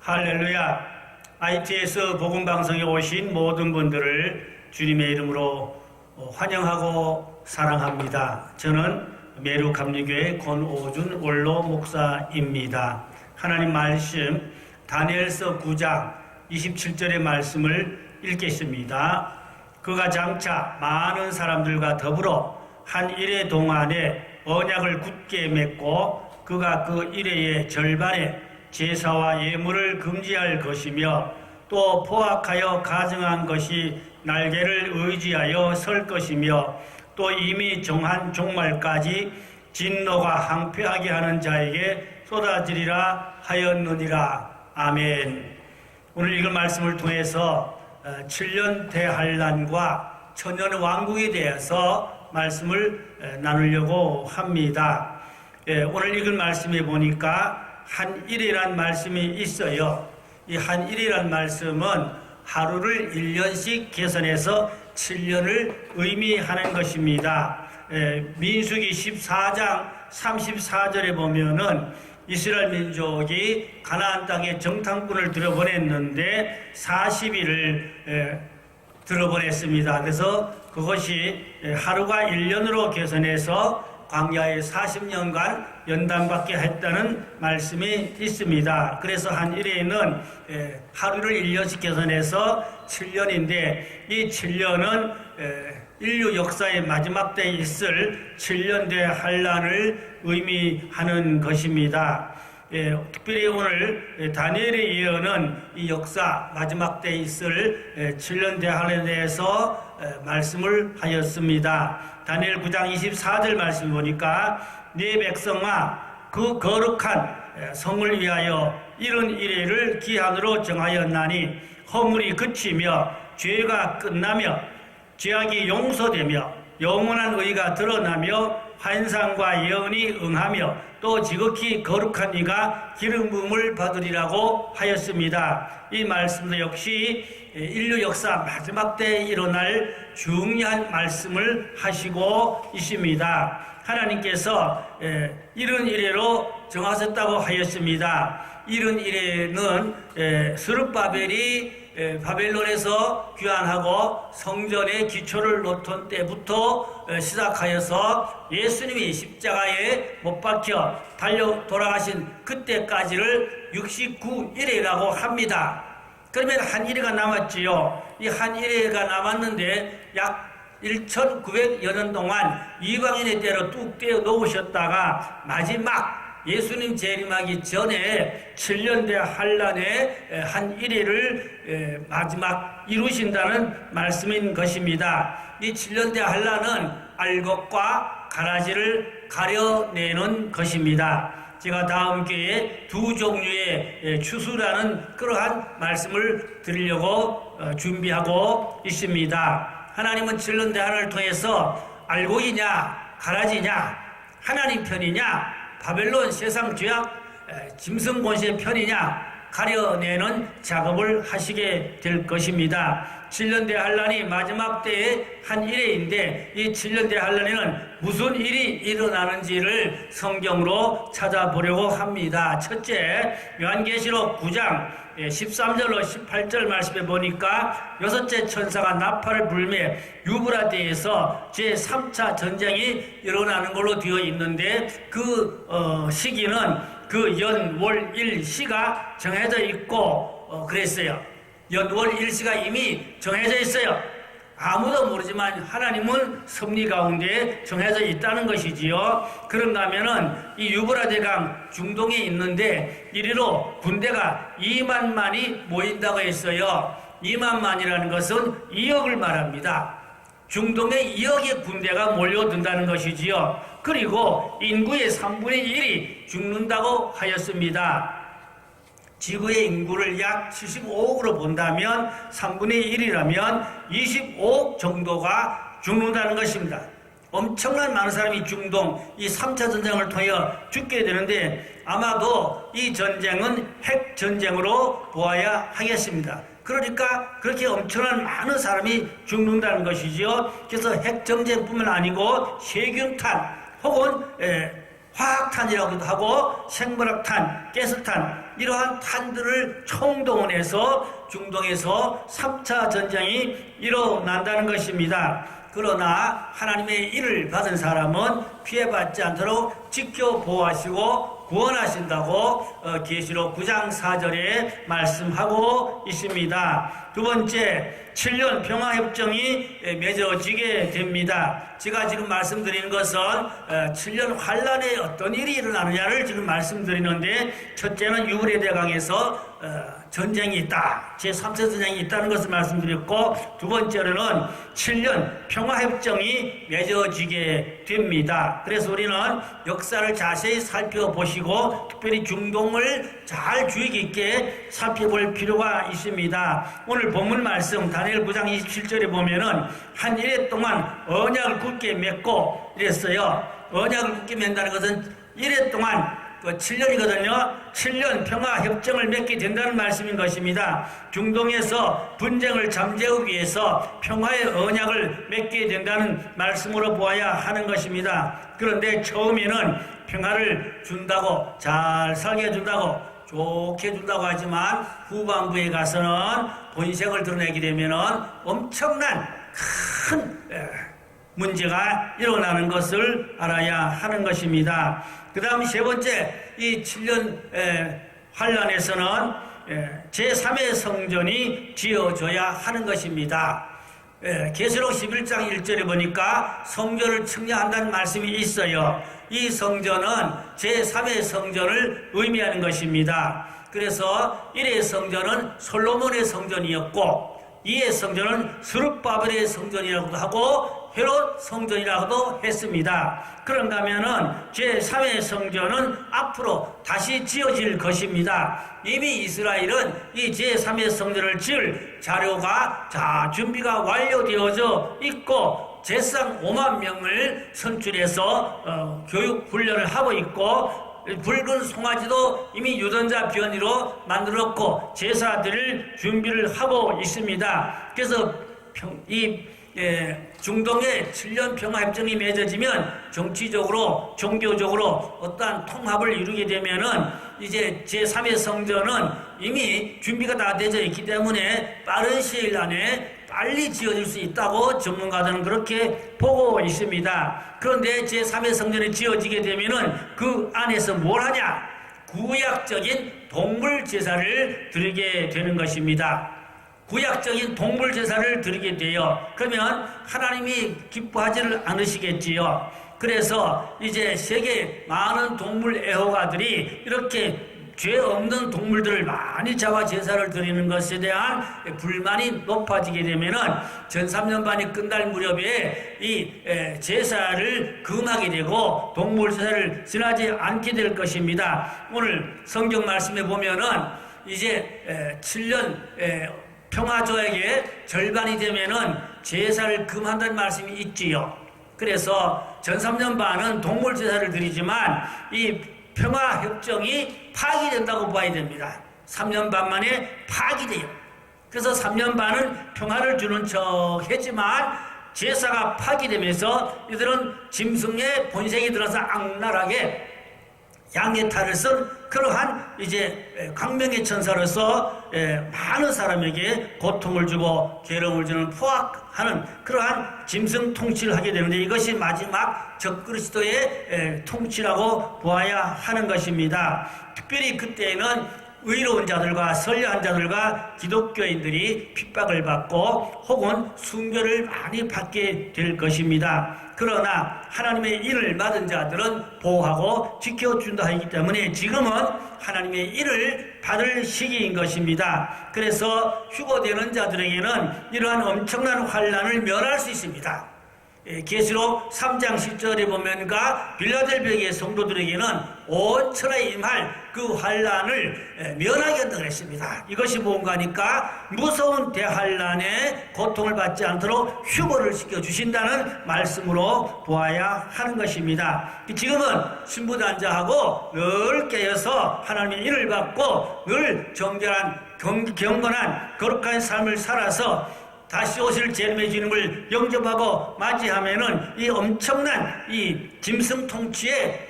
할렐루야. ITS 복음방송에 오신 모든 분들을 주님의 이름으로 환영하고 사랑합니다. 저는 메루감리교회 권오준 원로 목사입니다. 하나님 말씀 다니엘서 9장 27절의 말씀을 읽겠습니다. 그가 장차 많은 사람들과 더불어 한 일해 동안에 언약을 굳게 맺고 그가 그 일해의 절반에 제사와 예물을 금지할 것이며 또 포악하여 가증한 것이 날개를 의지하여 설 것이며 또 이미 정한 종말까지 진노가 항폐하게 하는 자에게 쏟아지리라 하였느니라. 아멘. 오늘 읽은 말씀을 통해서 7년 대환란과 천년 왕국에 대해서 말씀을 나누려고 합니다. 오늘 읽은 말씀에 보니까 한일이란 말씀이 있어요. 이 한일이란 말씀은 하루를 1년씩 계산해서 7년을 의미하는 것입니다. 민수기 14장 34절에 보면은 이스라엘 민족이 가나안 땅에 정탐꾼을 들어보냈는데 40일을 들어보냈습니다. 그래서 그것이 하루가 1년으로 계산해서 광야에 40년간 연단받게 했다는 말씀이 있습니다. 그래서 한 일에는 하루를 1년씩 계산해서 7년인데 이 7년은 인류 역사의 마지막 때에 있을 7년 대환란을 의미하는 것입니다. 특별히 오늘 다니엘의 예언은 이 역사 마지막 때에 있을 7년 대환란에 대해서 말씀을 하였습니다. 다니엘 9장 24절 말씀 보니까 네 백성아 그 거룩한 성을 위하여 이런 이래를 기한으로 정하였나니 허물이 그치며 죄가 끝나며 죄악이 용서되며 영원한 의가 드러나며 환상과 예언이 응하며 또 지극히 거룩한 이가 기름 부음을 받으리라고 하였습니다. 이 말씀도 역시 인류 역사 마지막 때에 일어날 중요한 말씀을 하시고 있습니다. 하나님께서 이런 이래로 정하셨다고 하였습니다. 이런 이래는 스룹바벨이 바벨론에서 귀환하고 성전의 기초를 놓던 때부터 시작하여서 예수님이 십자가에 못 박혀 달려 돌아가신 그때까지를 69일이라고 합니다. 그러면 한 일회가 남았지요. 이 한 일회가 남았는데 약 1900여 년 동안 이방인의 때로 뚝 떼어 놓으셨다가 마지막 예수님 재림하기 전에 7년 대환란의 한 일회를 마지막 이루신다는 말씀인 것입니다. 이 7년 대환란은 알곡과 가라지를 가려내는 것입니다. 제가 다음 기회에 두 종류의 추수라는 그러한 말씀을 드리려고 준비하고 있습니다. 하나님은 7년 대환란을 통해서 알곡이냐 가라지냐 하나님 편이냐 바벨론 세상 죄악 짐승 권세 편이냐 가려내는 작업을 하시게 될 것입니다. 7년 대환란이 마지막 때의 한 일회인데 이 7년 대환란에는 무슨 일이 일어나는지를 성경으로 찾아보려고 합니다. 첫째, 요한계시록 9장 13절로 18절 말씀에 보니까 여섯째 천사가 나팔을 불며 유브라데에서 제3차 전쟁이 일어나는 걸로 되어 있는데 그 시기는 그 연, 월, 일, 시가 정해져 있고 그랬어요. 연, 월, 일, 시가 이미 정해져 있어요. 아무도 모르지만 하나님은 섭리 가운데 정해져 있다는 것이지요. 그런가 하면은 이 유브라데강 중동에 있는데 이리로 군대가 2만만이 모인다고 했어요. 2만만이라는 것은 2억을 말합니다. 중동에 2억의 군대가 몰려든다는 것이지요. 그리고 인구의 3분의 1이 죽는다고 하였습니다. 지구의 인구를 약 75억으로 본다면 3분의 1이라면 25억 정도가 죽는다는 것입니다. 엄청난 많은 사람이 중동 이 3차 전쟁을 통해 죽게 되는데 아마도 이 전쟁은 핵 전쟁으로 보아야 하겠습니다. 그러니까 그렇게 엄청난 많은 사람이 죽는다는 것이지요. 그래서 핵 전쟁뿐만 아니고 세균탄 혹은 화학탄이라고도 하고 생물학탄, 가스탄 이러한 탄들을 총동원해서 중동에서 3차 전쟁이 일어난다는 것입니다. 그러나 하나님의 일을 받은 사람은 피해받지 않도록 지켜 보호하시고 구원하신다고 계시록 9장 4절에 말씀하고 있습니다. 두 번째, 7년 평화협정이 맺어지게 됩니다. 제가 지금 말씀드리는 것은 7년 환란에 어떤 일이 일어나느냐를 지금 말씀드리는데, 첫째는 유브레대강에서 전쟁이 있다, 제3차 전쟁이 있다는 것을 말씀드렸고, 두 번째로는 7년 평화협정이 맺어지게 됩니다. 그래서 우리는 역사를 자세히 살펴보시고 특별히 중동을 잘 주의 깊게 살펴볼 필요가 있습니다. 오늘 본문 말씀 다니엘 9장 27절에 보면은 한 일해 동안 언약을 굳게 맺고 이랬어요. 언약을 굳게 맺는다는 것은 일해 동안 7년이거든요. 7년 평화협정을 맺게 된다는 말씀인 것입니다. 중동에서 분쟁을 잠재우기 위해서 평화의 언약을 맺게 된다는 말씀으로 보아야 하는 것입니다. 그런데 처음에는 평화를 준다고, 잘 살게 해준다고, 좋게 해준다고 하지만 후반부에 가서는 본색을 드러내게 되면은 엄청난 큰 문제가 일어나는 것을 알아야 하는 것입니다. 그 다음 세 번째, 이 7년 환란에서는 제3의 성전이 지어져야 하는 것입니다. 계시록 11장 1절에 보니까 성전을 측량한다는 말씀이 있어요. 이 성전은 제3의 성전을 의미하는 것입니다. 그래서 1의 성전은 솔로몬의 성전이었고 2의 성전은 스룹바벨의 성전이라고도 하고 헤롯 성전이라고도 했습니다. 그런가 하면은 제3의 성전은 앞으로 다시 지어질 것입니다. 이미 이스라엘은 이 제3의 성전을 지을 자료가 준비가 완료되어져 있고 제상 5만 명을 선출해서 교육 훈련을 하고 있고, 붉은 송아지도 이미 유전자 변이로 만들었고 제사들을 준비를 하고 있습니다. 그래서 중동의 7년 평화협정이 맺어지면 정치적으로 종교적으로 어떠한 통합을 이루게 되면은 이제 제3의 성전은 이미 준비가 다 되어 있기 때문에 빠른 시일 안에 빨리 지어질 수 있다고 전문가들은 그렇게 보고 있습니다. 그런데 제3의 성전이 지어지게 되면은 그 안에서 뭘 하냐? 구약적인 동물 제사를 드리게 되는 것입니다. 구약적인 동물 제사를 드리게 돼요. 그러면 하나님이 기뻐하지를 않으시겠지요. 그래서 이제 세계 많은 동물 애호가들이 이렇게 죄 없는 동물들을 많이 잡아 제사를 드리는 것에 대한 불만이 높아지게 되면은 전3년반이 끝날 무렵에 이 제사를 금하게 되고 동물 제사를 지나지 않게 될 것입니다. 오늘 성경 말씀에 보면은 이제 7년 평화조약의 절반이 되면은 제사를 금한다는 말씀이 있지요. 그래서 전3년반은 동물 제사를 드리지만 이 평화협정이 파기된다고 봐야 됩니다. 3년 반 만에 파기돼요. 그래서 3년 반은 평화를 주는 척 했지만 제사가 파기되면서 이들은 짐승의 본색이 들어서 악랄하게 양의 탈을 쓴 그러한 이제 광명의 천사로서 많은 사람에게 고통을 주고 괴로움을 주는 포악하는 그러한 짐승 통치를 하게 되는데, 이것이 마지막 적그리스도의 통치라고 보아야 하는 것입니다. 특별히 그때에는 의로운 자들과 선량한 자들과 기독교인들이 핍박을 받고 혹은 순교를 많이 받게 될 것입니다. 그러나 하나님의 일을 받은 자들은 보호하고 지켜준다 하기 때문에 지금은 하나님의 일을 받을 시기인 것입니다. 그래서 휴거되는 자들에게는 이러한 엄청난 환란을 면할 수 있습니다. 계시록 3장 10절에 보면가 빌라델비아의 성도들에게는 온 천하에 임할 그 환란을 면하게 한다고 했습니다. 이것이 뭔가니까 무서운 대환란에 고통을 받지 않도록 휴거를 시켜주신다는 말씀으로 보아야 하는 것입니다. 지금은 신부단자하고 늘 깨어서 하나님의 일을 받고 늘 정결한 경건한 거룩한 삶을 살아서 다시 오실 재림의 주님을 영접하고 맞이하면은 이 엄청난 이 짐승 통치의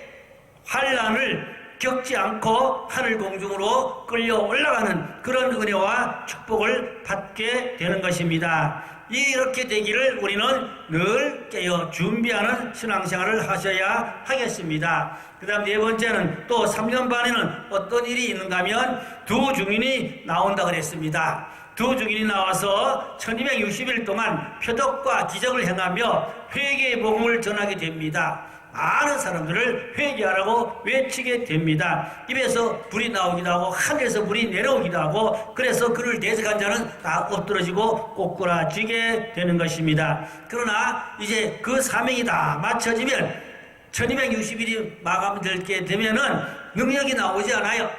환란을 겪지 않고 하늘 공중으로 끌려 올라가는 그런 은혜와 축복을 받게 되는 것입니다. 이렇게 되기를 우리는 늘 깨어 준비하는 신앙생활을 하셔야 하겠습니다. 그 다음 네 번째는 또 3년 반에는 어떤 일이 있는가 하면 두 증인이 나온다 그랬습니다. 두 증인이 나와서 1260일 동안 표적과 기적을 행하며 회개의 복음을 전하게 됩니다. 많은 사람들을 회개하라고 외치게 됩니다. 입에서 불이 나오기도 하고 하늘에서 불이 내려오기도 하고, 그래서 그를 대적한 자는 다 엎드러지고 꼬꾸라지게 되는 것입니다. 그러나 이제 그 사명이 다 마쳐지면 1260일이 마감되게 되면은 능력이 나오지 않아요.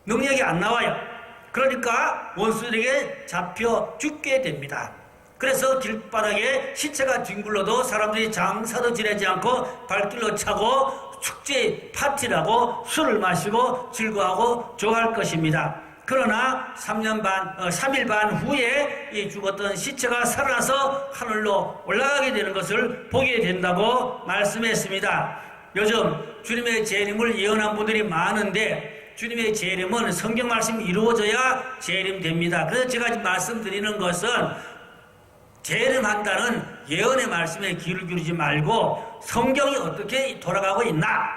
능력이 안 나와요. 그러니까 원수들에게 잡혀 죽게 됩니다. 그래서 길바닥에 시체가 뒹굴러도 사람들이 장사도 지내지 않고 발길로 차고 축제 파티라고 술을 마시고 즐거워하고 좋아할 것입니다. 그러나 3일 반 후에 이 죽었던 시체가 살아나서 하늘로 올라가게 되는 것을 보게 된다고 말씀했습니다. 요즘 주님의 재림을 예언한 분들이 많은데 주님의 재림은 성경 말씀이 이루어져야 재림됩니다. 그래서 제가 말씀드리는 것은 재림한다는 예언의 말씀에 귀를 기울이지 말고 성경이 어떻게 돌아가고 있나,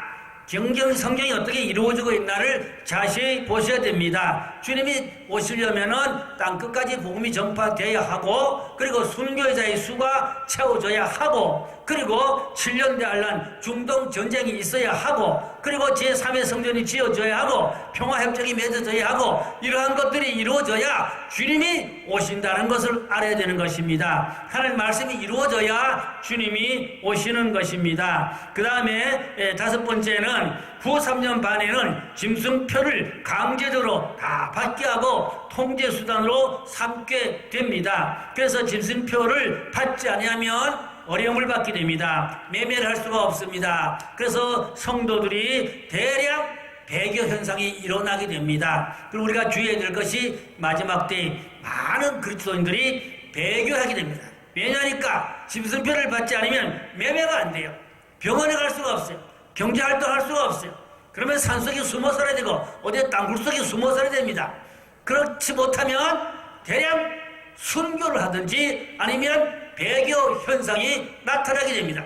성경이 어떻게 이루어지고 있나를 자세히 보셔야 됩니다. 주님이 오시려면은 땅 끝까지 복음이 전파되어야 하고, 그리고 순교자의 수가 채워져야 하고, 그리고 7년 대환란 중동 전쟁이 있어야 하고, 그리고 제3의 성전이 지어져야 하고, 평화협정이 맺어져야 하고, 이러한 것들이 이루어져야 주님이 오신다는 것을 알아야 되는 것입니다. 하나님 말씀이 이루어져야 주님이 오시는 것입니다. 그 다음에 다섯 번째는 후 3년 반에는 짐승표를 강제적으로 다 받게 하고 통제수단으로 삼게 됩니다. 그래서 짐승표를 받지 않으면 어려움을 받게 됩니다. 매매를 할 수가 없습니다. 그래서 성도들이 대량 배교 현상이 일어나게 됩니다. 그리고 우리가 주의해야 될 것이 마지막 때에 많은 그리스도인들이 배교하게 됩니다. 왜냐니까 짐승표를 받지 않으면 매매가 안 돼요. 병원에 갈 수가 없어요. 경제활동 할 수가 없어요. 그러면 산속에 숨어 살아야 되고 어디 땅굴 속에 숨어 살아야 됩니다. 그렇지 못하면 대량 순교를 하든지 아니면 배교 현상이 나타나게 됩니다.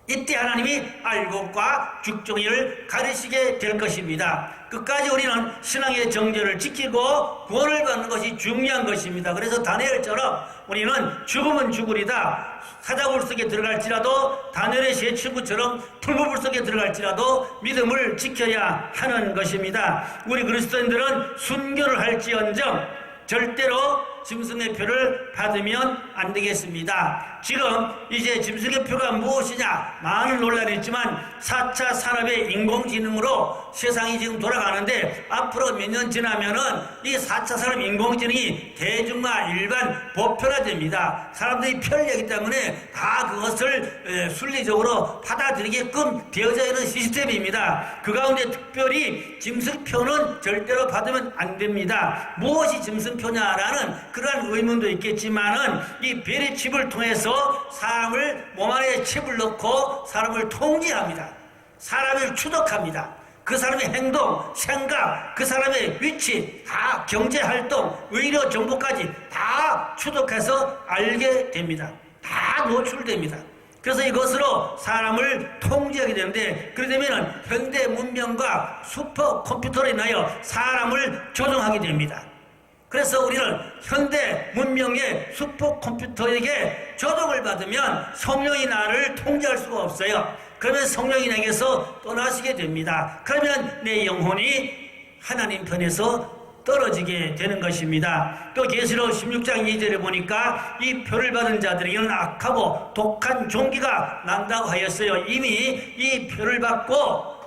이때 하나님이 알곡과 죽종이를 가르치게 될 것입니다. 끝까지 우리는 신앙의 정절을 지키고 구원을 받는 것이 중요한 것입니다. 그래서 다니엘처럼 우리는 죽으면 죽으리다, 사자굴 속에 들어갈지라도 다니엘의 세 친구처럼 풀무불 속에 들어갈지라도 믿음을 지켜야 하는 것입니다. 우리 그리스도인들은 순교를 할지언정 절대로 짐승의 표를 받으면 안 되겠습니다. 지금 이제 짐승의 표가 무엇이냐 많은 논란이 있지만 4차 산업의 인공지능으로 세상이 지금 돌아가는데 앞으로 몇 년 지나면은 이 4차 산업 인공지능이 대중화 일반 보편화됩니다. 사람들이 편리하기 때문에 다 그것을 순리적으로 받아들이게끔 되어져 있는 시스템입니다. 그 가운데 특별히 짐승표는 절대로 받으면 안 됩니다. 무엇이 짐승표냐라는 그러한 의문도 있겠지만은 이 벨의 칩을 통해서 사람을 몸 안에 칩을 넣고 사람을 통제합니다. 사람을 추적합니다. 그 사람의 행동, 생각, 그 사람의 위치, 다 경제활동, 의료 정보까지 다 추적해서 알게 됩니다. 다 노출됩니다. 그래서 이것으로 사람을 통제하게 되는데, 그러게 되면 현대 문명과 슈퍼컴퓨터로 인하여 사람을 조종하게 됩니다. 그래서 우리는 현대 문명의 슈퍼컴퓨터에게 조종을 받으면 성령이 나를 통제할 수가 없어요. 그러면 성령이 내게서 떠나시게 됩니다. 그러면 내 영혼이 하나님 편에서 떨어지게 되는 것입니다. 또 계시록 16장 2절에 보니까 이 표를 받은 자들에게는 악하고 독한 종기가 난다고 하였어요. 이미 이 표를 받고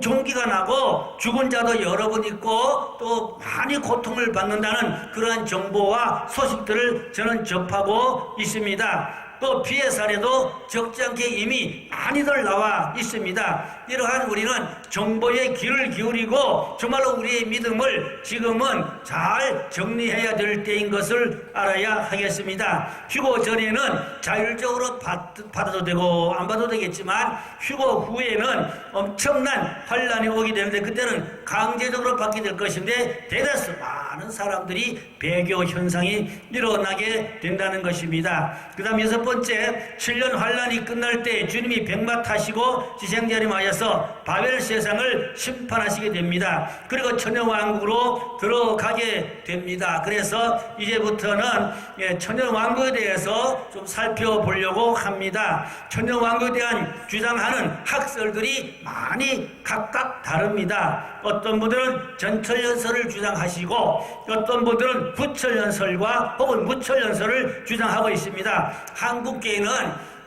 종기가 나고 죽은 자도 여러 분 있고 또 많이 고통을 받는다는 그러한 정보와 소식들을 저는 접하고 있습니다. 또 피해 사례도 적지 않게 이미 많이들 나와 있습니다. 이러한 우리는 정보에 귀를 기울이고 정말로 우리의 믿음을 지금은 잘 정리해야 될 때인 것을 알아야 하겠습니다. 휴고 전에는 자율적으로 받아도 되고 안 받아도 되겠지만 휴고 후에는 엄청난 환란이 오게 되는데 그때는 강제적으로 받게 될 것인데 대다수 많은 사람들이 배교 현상이 일어나게 된다는 것입니다. 그 다음 6번째, 7년 환란이 끝날 때 주님이 백마 타시고 지생자림하여서 바벨 세상을 심판하시게 됩니다. 그리고 천년왕국으로 들어가게 됩니다. 그래서 이제부터는 천년왕국에 대해서 좀 살펴보려고 합니다. 천년왕국에 대한 주장하는 학설들이 많이 각각 다릅니다. 어떤 분들은 전철연설을 주장하시고 어떤 분들은 부철연설과 혹은 무철연설을 주장하고 있습니다. 한국계는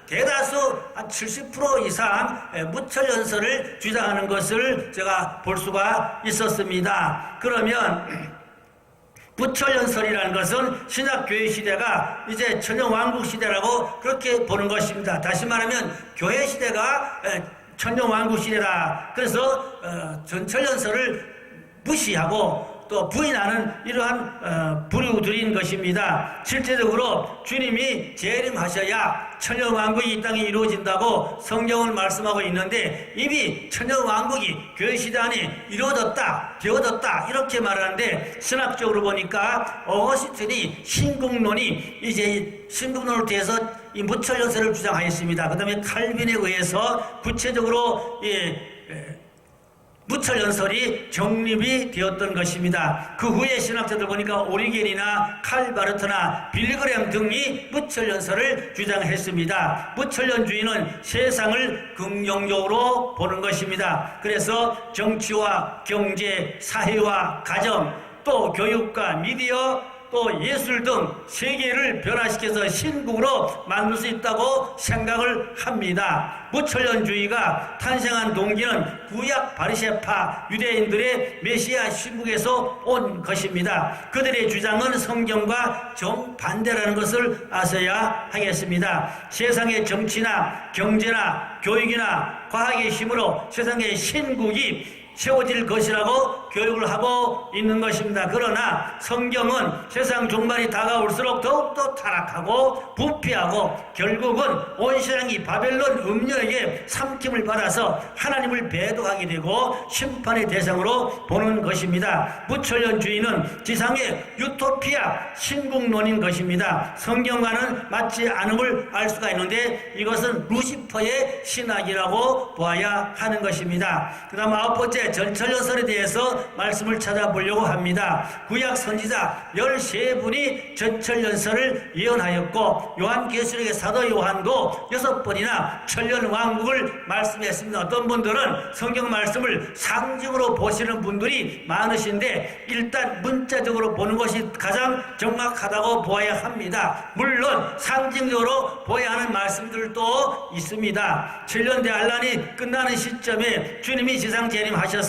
대다수 한 70% 이상 무철연설을 주장하는 것을 제가 볼 수가 있었습니다. 그러면 무철연설이라는 것은 신약교회 시대가 이제 천년왕국 시대라고 그렇게 보는 것입니다. 다시 말하면 교회 시대가 천년왕국 시대다. 그래서 전철연설을 무시하고 또 부인하는 이러한 부류들인 것입니다. 실제적으로 주님이 재림하셔야 천년왕국이 이 땅에 이루어진다고 성경을 말씀하고 있는데 이미 천년왕국이 교회 시대 안에 이루어졌다, 되어졌다 이렇게 말하는데 신학적으로 보니까 어거스틴이 신국론이 이제 신국론을 통해서 이 무철연설을 주장하였습니다. 그 다음에 칼빈에 의해서 구체적으로 무철연설이 정립이 되었던 것입니다. 그 후에 신학자들 보니까 오리겐이나 칼바르트나 빌그램 등이 무철연설을 주장했습니다. 무철연주의는 세상을 긍정적으로 보는 것입니다. 그래서 정치와 경제, 사회와 가정, 또 교육과 미디어, 또 예술 등 세계를 변화시켜서 신국으로 만들 수 있다고 생각을 합니다. 무철연주의가 탄생한 동기는 구약 바리새파 유대인들의 메시아 신국에서 온 것입니다. 그들의 주장은 성경과 정반대라는 것을 아셔야 하겠습니다. 세상의 정치나 경제나 교육이나 과학의 힘으로 세상의 신국이 세워질 것이라고 교육을 하고 있는 것입니다. 그러나 성경은 세상 종말이 다가올수록 더욱더 타락하고 부패하고 결국은 온 세상이 바벨론 음녀에게 삼킴을 받아서 하나님을 배도하게 되고 심판의 대상으로 보는 것입니다. 무철연주의는 지상의 유토피아 신국론인 것입니다. 성경과는 맞지 않음을 알 수가 있는데 이것은 루시퍼의 신학이라고 보아야 하는 것입니다. 그 다음 9번째, 전철연설에 대해서 말씀을 찾아보려고 합니다. 구약 선지자 13분이 전철연설을 예언하였고 요한계시록의 사도 요한도 6번이나 천년왕국을 말씀했습니다. 어떤 분들은 성경 말씀을 상징으로 보시는 분들이 많으신데 일단 문자적으로 보는 것이 가장 정확하다고 보아야 합니다. 물론 상징적으로 보아야 하는 말씀들도 있습니다. 7년 대환란이 끝나는 시점에 주님이 지상 재림하셔서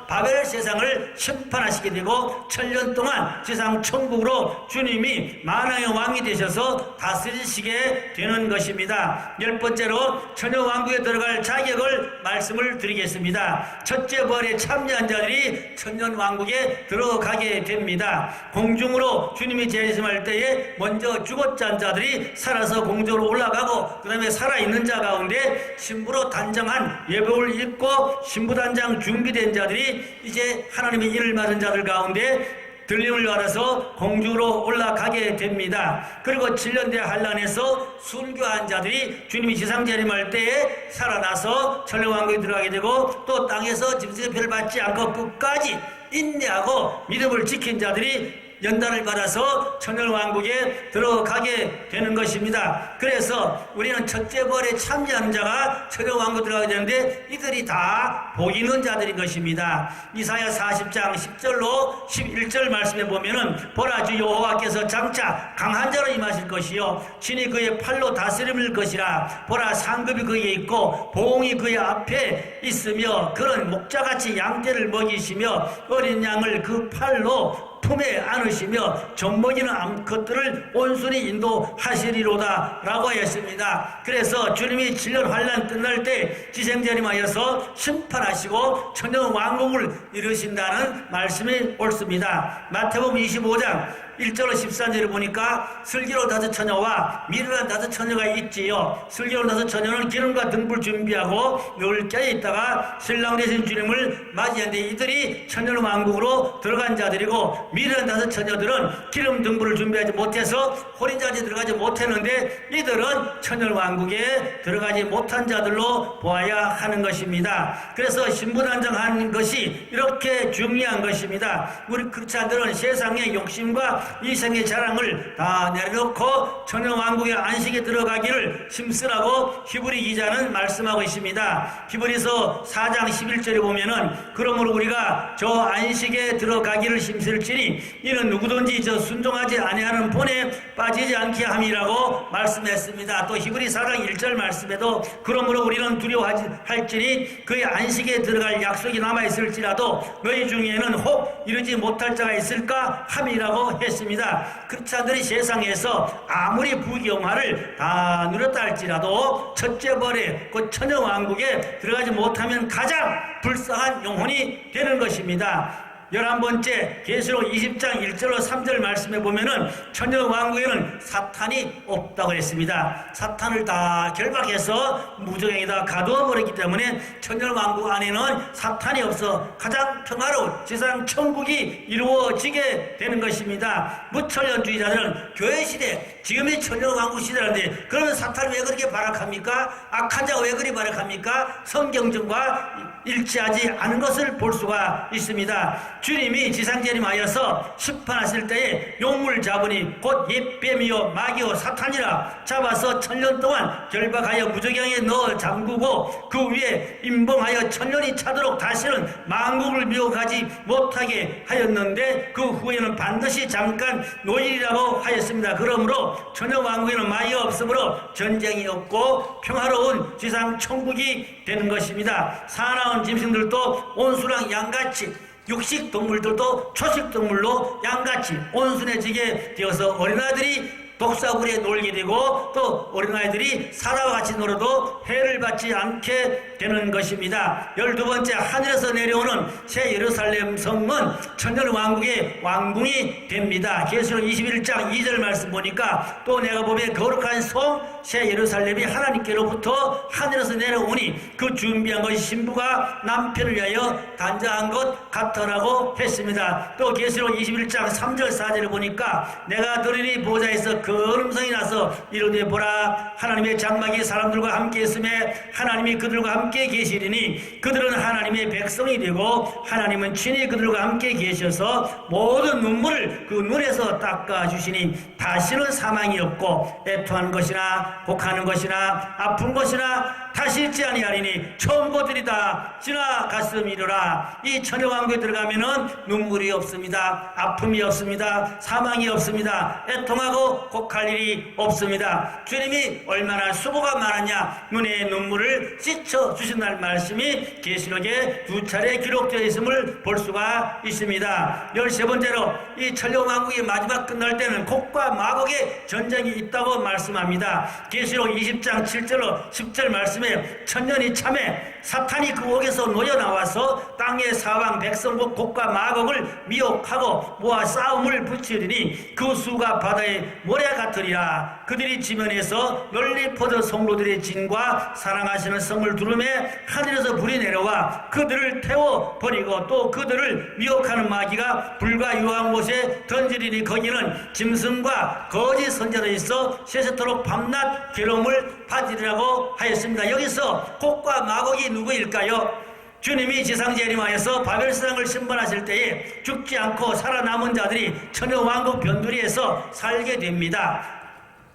바벨 세상을 심판하시게 되고 1000년 동안 지상 천국으로 주님이 만왕의 왕이 되셔서 다스리시게 되는 것입니다. 10번째로 천년왕국에 들어갈 자격을 말씀을 드리겠습니다. 첫째 부활에 참여한 자들이 천년왕국에 들어가게 됩니다. 공중으로 주님이 재림할 때에 먼저 죽었던 자들이 살아서 공중으로 올라가고 그 다음에 살아있는 자 가운데 신부로 단정한 예복을 입고 신부단장 준비된 자들이 이제 하나님의 일을 맡은 자들 가운데 들림을 받아서 공중으로 올라가게 됩니다. 그리고 7년 대환란에서 순교한 자들이 주님이 지상 재림할 때에 살아나서 천년왕국에 들어가게 되고 또 땅에서 짐승의 받지 않고 끝까지 인내하고 믿음을 지킨 자들이 연단을 받아서 천년왕국에 들어가게 되는 것입니다. 그래서 우리는 첫째 부활에 참여하는 자가 천년왕국에 들어가게 되는데 이들이 다 복 있는 자들인 것입니다. 이사야 40장 10절로 11절 말씀에 보면은 보라 주 여호와께서 장차 강한 자로 임하실 것이요 친히 그의 팔로 다스림을 것이라. 보라 상급이 그에 있고 보응이 그의 앞에 있으며 그는 목자같이 양떼를 먹이시며 어린 양을 그 팔로 품에 안으시며 젖먹이는 암컷들을 온순히 인도하시리로다 라고 하였습니다. 그래서 주님이 7년 환란 끝날 때 지생자님하여서 심판하시고 천년왕국을 이루신다는 말씀이 옳습니다. 마태복음 25장 1절로 13절을 보니까 슬기로운 5처녀와 미련한 5처녀가 있지요. 슬기로운 5처녀는 기름과 등불 준비하고 늘 깨어있다가 신랑 되신 주님을 맞이하는데 이들이 천년왕국으로 들어간 자들이고, 미련한 5처녀들은 기름 등불을 준비하지 못해서 호린자리에 들어가지 못했는데 이들은 천년왕국에 들어가지 못한 자들로 보아야 하는 것입니다. 그래서 신부단장하는 것이 이렇게 중요한 것입니다. 우리 크리스찬들은 세상의 욕심과 이 생의 자랑을 다 내려놓고 천년왕국의 안식에 들어가기를 힘쓰라고 히브리 기자는 말씀하고 있습니다. 히브리서 4장 11절에 보면은 그러므로 우리가 저 안식에 들어가기를 힘쓸지니 이는 누구든지 저 순종하지 아니하는 본에 빠지지 않게 함이라고 말씀했습니다. 또 히브리 4장 1절 말씀에도 그러므로 우리는 두려워하지 할지니 그의 안식에 들어갈 약속이 남아있을지라도 너희 중에는 혹 이르지 못할 자가 있을까 함이라고 했습니다. 크리스찬들이 세상에서 아무리 부귀영화를 다 누렸다 할지라도 첫째 벌에 곧 천년왕국에 들어가지 못하면 가장 불쌍한 영혼이 되는 것입니다. 11번째 계시록 20장 1절로 3절 말씀에 보면은 천년왕국에는 사탄이 없다고 했습니다. 사탄을 다 결박해서 무저갱에다 가두어 버렸기 때문에 천년왕국 안에는 사탄이 없어 가장 평화로운 지상 천국이 이루어지게 되는 것입니다. 무천년주의자들은 교회시대, 지금이 천년왕국 시대라는데 그러면 사탄이 왜 그렇게 발악합니까? 악한 자가 왜 그리 발악합니까? 성경전과 일치하지 않은 것을 볼 수가 있습니다. 주님이 지상재림하여서 심판하실 때에 용물 잡으니 곧 옛뱀이요 마귀요 사탄이라 잡아서 1000년 동안 결박하여 무저갱에 넣어 잠그고 그 위에 임봉하여 1000년이 차도록 다시는 만국을 미혹하지 못하게 하였는데 그 후에는 반드시 잠깐 노일이라고 하였습니다. 그러므로 천년왕국에는 마귀가 없으므로 전쟁이 없고 평화로운 지상 천국이 되는 것입니다. 사나운 짐승들도 온수랑 양같이, 육식 동물들도 초식 동물로 양같이 온순해지게 되어서 어린아이들이 독사굴에 놀게 되고 또 어린아이들이 사자와 같이 놀아도 해를 받지 않게 되는 것입니다. 12번째 하늘에서 내려오는 새 예루살렘 성은 천년왕국의 왕궁이 됩니다. 계시록 21장 2절 말씀 보니까 또 내가 보면 거룩한 성 새 예루살렘이 하나님께로부터 하늘에서 내려오니 그 준비한 것이 신부가 남편을 위하여 단장한 것 같더라고 했습니다. 또 계시록 21장 3절 4절을 보니까 내가 들으니 보좌에서 그 음성이 나서 이르되 보라 하나님의 장막이 사람들과 함께 있음에 하나님이 그들과 함께 계시리니 그들은 하나님의 백성이 되고 하나님은 친히 그들과 함께 계셔서 모든 눈물을 그 눈에서 닦아주시니 다시는 사망이 없고 애통하는 것이나 곡하는 것이나 아픈 것이나 다시 있지 아니하리니 처음 것들이 다 지나갔음이로라. 이 천년왕국에 들어가면은 눈물이 없습니다. 아픔이 없습니다. 사망이 없습니다. 애통하고 곡할 일이 없습니다. 주님이 얼마나 수고가 많았냐, 눈에 눈물을 씻어 주신다는 말씀이 계시록에 2차례 기록되어 있음을 볼 수가 있습니다. 13번째로 이 천년왕국이 마지막 끝날 때는 곡과 마곡의 전쟁이 있다고 말씀합니다. 계시록 20장 7절로 10절 말씀에 천년이 참에 사탄이 그 옥에서 놓여 나와서 땅의 사방 백성국 곡과 마곡을 미혹하고 모아 싸움을 붙이리니 그 수가 바다의 모래 같으리라. 그들이 지면에서 널리 퍼져 성로들의 진과 사랑하시는 성을 두름에 하늘에서 불이 내려와 그들을 태워버리고 또 그들을 미혹하는 마귀가 불과 유황 못에 던지리니 거기는 짐승과 거짓 선자들이 있어 세세토록 밤낮 괴로움을 받으리라고 하였습니다. 여기서 곡과 마곡이 누구일까요? 주님이 지상재림하여서 바벨세상을 심판하실 때에 죽지 않고 살아남은 자들이 천년왕국 변두리에서 살게 됩니다.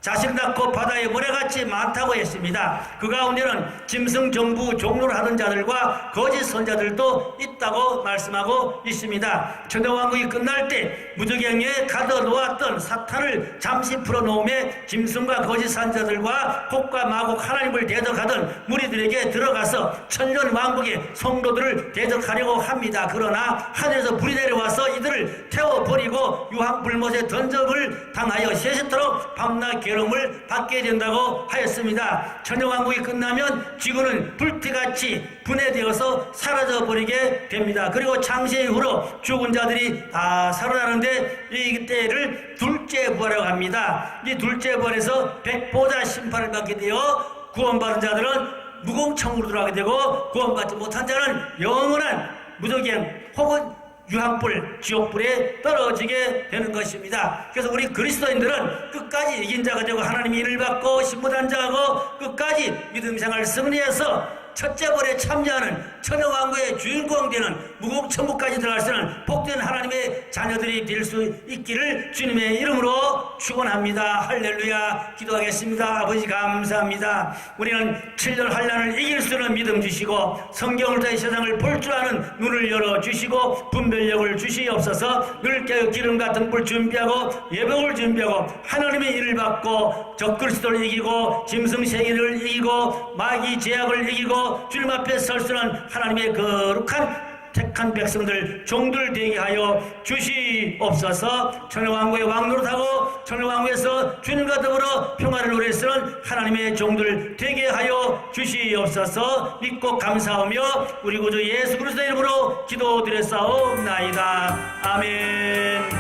자식 낳고 바다에 모래같이 많다고 했습니다. 그 가운데는 짐승 정부 종로를 하던 자들과 거짓 선자들도 있다고 말씀하고 있습니다. 천정왕국이 끝날 때 무저갱에 가둬놓았던 사탄을 잠시 풀어놓음에 짐승과 거짓 선자들과 곡과 마곡 하나님을 대적하던 무리들에게 들어가서 천년왕국의 성도들을 대적하려고 합니다. 그러나 하늘에서 불이 내려와서 이들을 태워버리고 유황불못에 던져을 당하여 세세토록 밤낮 괴로움을 받게 된다고 하였습니다. 천년왕국이 끝나면 지구는 불티같이 분해되어서 사라져버리게 됩니다. 그리고 창세 이후로 죽은 자들이 다 살아나는데 이때를 둘째 부활이라고 합니다. 이 둘째 부활에서 백보자 심판을 받게 되어 구원받은 자들은 무공천으로 들어가게 되고 구원받지 못한 자는 영원한 무저갱 혹은 유황불, 지옥불에 떨어지게 되는 것입니다. 그래서 우리 그리스도인들은 끝까지 이긴 자가 되고 하나님의 일을 받고 신부단 자하고 끝까지 믿음 생활 승리해서 첫째 벌에 참여하는 천연왕국의 주인공 되는 무공천국까지 들어갈 수 있는 복된 하나님의 자녀들이 될 수 있기를 주님의 이름으로 축원합니다. 할렐루야. 기도하겠습니다. 아버지 감사합니다. 우리는 7년 환난을 이길 수 있는 믿음 주시고 성경을 통해 세상을 볼 줄 아는 눈을 열어주시고 분별력을 주시옵소서. 늘 깨어 기름 같은 불 준비하고 예병을 준비하고 하나님의 일을 받고 적그리스도를 이기고 짐승 세계를 이기고 마귀 제약을 이기고 주님 앞에 설 수 있는 하나님의 거룩한 택한 백성들 종들 되게 하여 주시옵소서. 천년왕국의 왕노릇하고 천년왕국에서 주님과 더불어 평화를 누릴 수 있는 하나님의 종들 되게 하여 주시옵소서. 믿고 감사하며 우리 구주 예수 그리스도의 이름으로 기도드렸사옵나이다. 아멘.